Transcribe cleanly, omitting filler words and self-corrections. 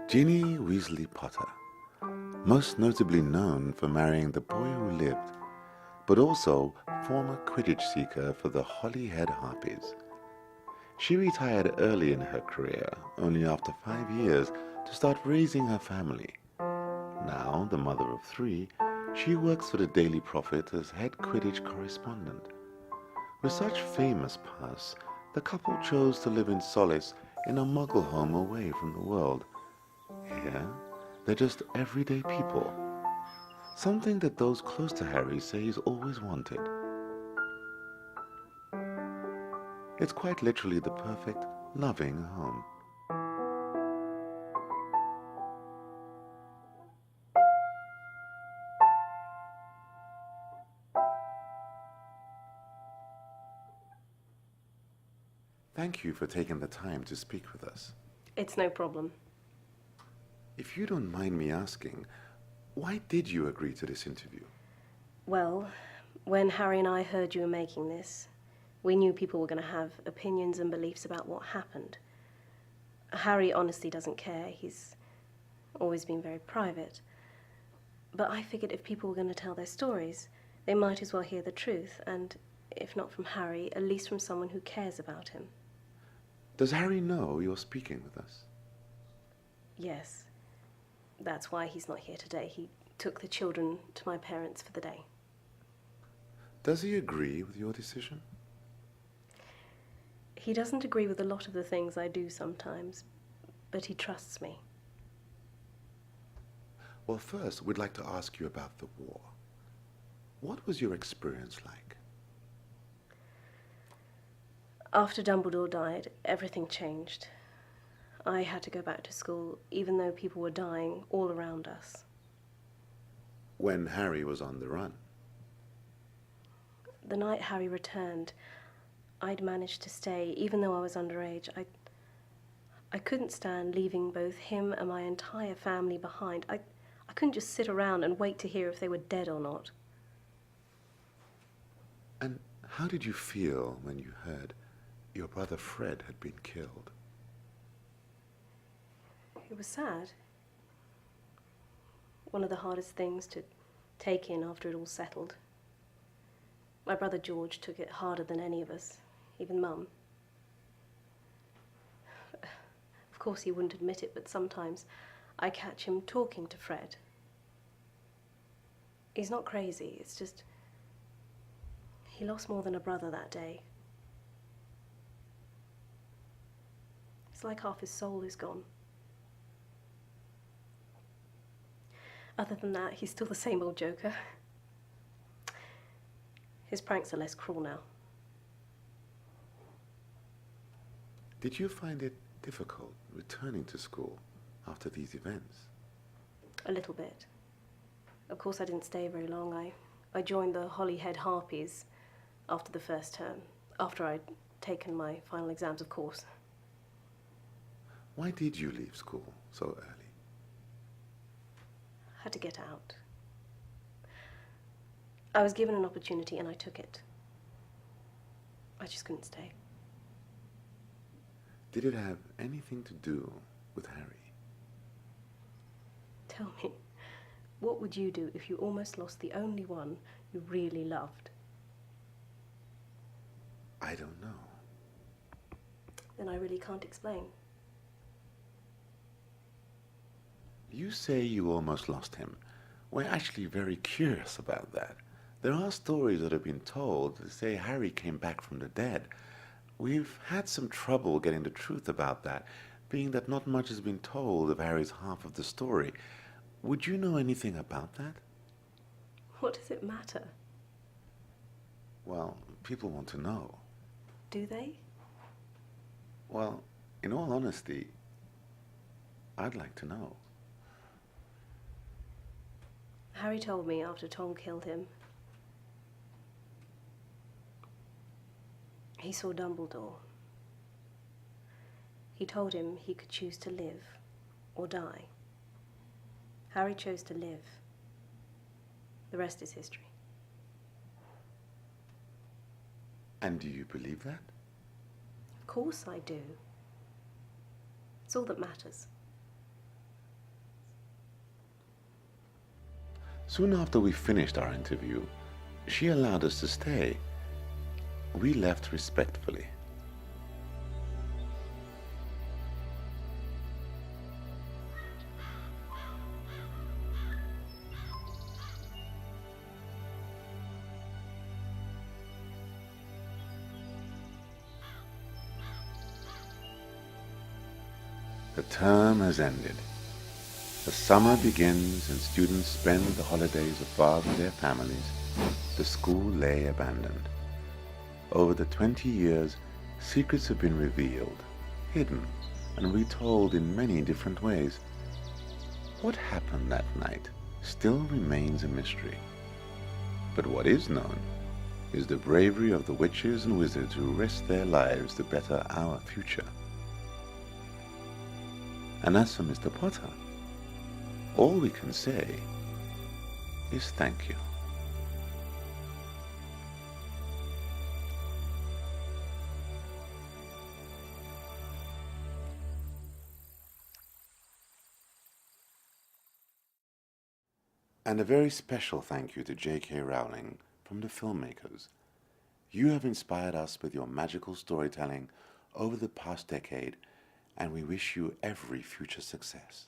Ginny Weasley Potter, most notably known for marrying the boy who lived, but also former Quidditch seeker for the Holyhead Harpies. She retired early in her career, only after 5 years, to start raising her family. Now, the mother of three, she works for the Daily Prophet as head Quidditch correspondent. With such famous past, the couple chose to live in solace in a muggle home away from the world. Here, they're just everyday people. Something that those close to Harry say he's always wanted. It's quite literally the perfect, loving home. Thank you for taking the time to speak with us. It's no problem. If you don't mind me asking, why did you agree to this interview? Well, when Harry and I heard you were making this, we knew people were going to have opinions and beliefs about what happened. Harry honestly doesn't care. He's always been very private. But I figured if people were going to tell their stories, they might as well hear the truth, and if not from Harry, at least from someone who cares about him. Does Harry know you're speaking with us? Yes. That's why he's not here today. He took the children to my parents for the day. Does he agree with your decision? He doesn't agree with a lot of the things I do sometimes, but he trusts me. Well, first, we'd like to ask you about the war. What was your experience like? After Dumbledore died, everything changed. I had to go back to school, even though people were dying all around us. When Harry was on the run? The night Harry returned, I'd managed to stay, even though I was underage. I couldn't stand leaving both him and my entire family behind. I couldn't just sit around and wait to hear if they were dead or not. And how did you feel when you heard your brother Fred had been killed? It was sad. One of the hardest things to take in after it all settled. My brother George took it harder than any of us, even Mum. Of course he wouldn't admit it, but sometimes I catch him talking to Fred. He's not crazy, it's just he lost more than a brother that day. It's like half his soul is gone. Other than that, he's still the same old joker. His pranks are less cruel now. Did you find it difficult returning to school after these events? A little bit. Of course, I didn't stay very long. I joined the Holyhead Harpies after the first term, after I'd taken my final exams, of course. Why did you leave school so early? Had to get out. I was given an opportunity and I took it. I just couldn't stay. Did it have anything to do with Harry? Tell me, what would you do if you almost lost the only one you really loved? I don't know. Then I really can't explain. You say you almost lost him. We're actually very curious about that. There are stories that have been told that say Harry came back from the dead. We've had some trouble getting the truth about that, being that not much has been told of Harry's half of the story. Would you know anything about that? What does it matter? Well, people want to know. Do they? Well, in all honesty, I'd like to know. Harry told me after Tom killed him. He saw Dumbledore. He told him he could choose to live or die. Harry chose to live. The rest is history. And do you believe that? Of course I do. It's all that matters. Soon after we finished our interview, she allowed us to stay. We left respectfully. The term has ended. The summer begins and students spend the holidays afar from their families. The school lay abandoned. Over the 20 years, secrets have been revealed, hidden, and retold in many different ways. What happened that night still remains a mystery. But what is known is the bravery of the witches and wizards who risked their lives to better our future. And as for Mr. Potter, all we can say is thank you. And a very special thank you to J.K. Rowling from the filmmakers. You have inspired us with your magical storytelling over the past decade, and we wish you every future success.